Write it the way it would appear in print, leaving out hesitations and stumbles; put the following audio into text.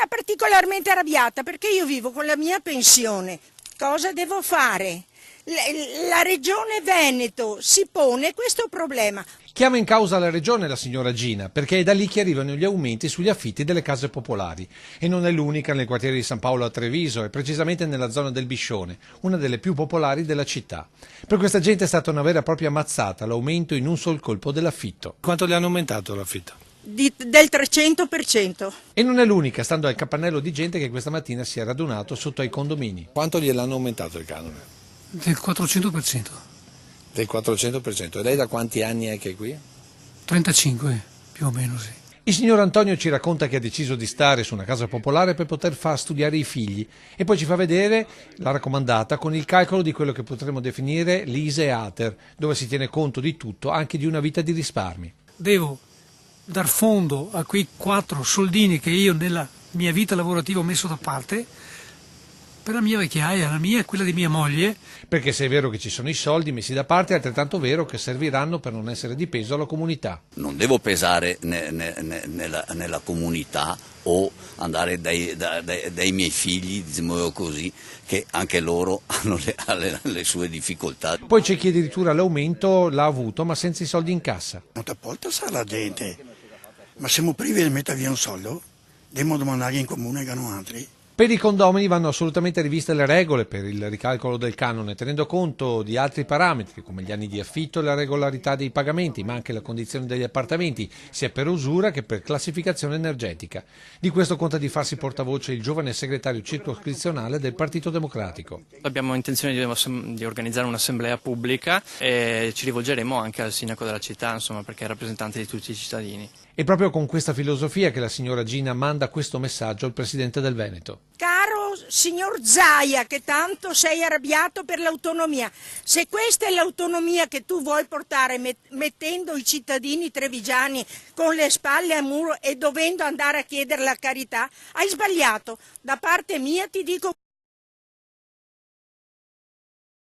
particolarmente arrabbiata perché io vivo con la mia pensione. Cosa devo fare? La Regione Veneto si pone questo problema. Chiama in causa la regione la signora Gina perché è da lì che arrivano gli aumenti sugli affitti delle case popolari e non è l'unica nel quartiere di San Paolo a Treviso e precisamente nella zona del Biscione, una delle più popolari della città. Per questa gente è stata una vera e propria mazzata l'aumento in un sol colpo dell'affitto. Quanto le hanno aumentato l'affitto? Del 300%. E non è l'unica, stando al capannello di gente che questa mattina si è radunato sotto ai condomini. Quanto gliel'hanno aumentato il canone? Del 400%. Del 400%. E lei da quanti anni è che è qui? 35, più o meno, sì. Il signor Antonio ci racconta che ha deciso di stare su una casa popolare per poter far studiare i figli e poi ci fa vedere la raccomandata con il calcolo di quello che potremmo definire l'ISEE Ater, dove si tiene conto di tutto, anche di una vita di risparmi. Devo dar fondo a quei 4 soldini che io nella mia vita lavorativa ho messo da parte per la mia vecchiaia, la mia e quella di mia moglie. Perché se è vero che ci sono i soldi messi da parte, è altrettanto vero che serviranno per non essere di peso alla comunità. Non devo pesare nella comunità o andare dai miei figli, diciamo così, che anche loro hanno le sue difficoltà. Poi c'è chi addirittura l'aumento l'ha avuto ma senza i soldi in cassa. Molta volta sa la gente, ma siamo privi di mettere via un soldo? Dobbiamo domandare in comune che hanno altri. Per i condomini vanno assolutamente riviste le regole per il ricalcolo del canone, tenendo conto di altri parametri come gli anni di affitto e la regolarità dei pagamenti, ma anche la condizione degli appartamenti, sia per usura che per classificazione energetica. Di questo conta di farsi portavoce il giovane segretario circoscrizionale del Partito Democratico. Abbiamo intenzione di organizzare un'assemblea pubblica e ci rivolgeremo anche al sindaco della città, insomma, perché è rappresentante di tutti i cittadini. È proprio con questa filosofia che la signora Gina manda questo messaggio al presidente del Veneto. Caro signor Zaia, che tanto sei arrabbiato per l'autonomia, se questa è l'autonomia che tu vuoi portare mettendo i cittadini trevigiani con le spalle al muro e dovendo andare a chiedere la carità, hai sbagliato. Da parte mia ti dico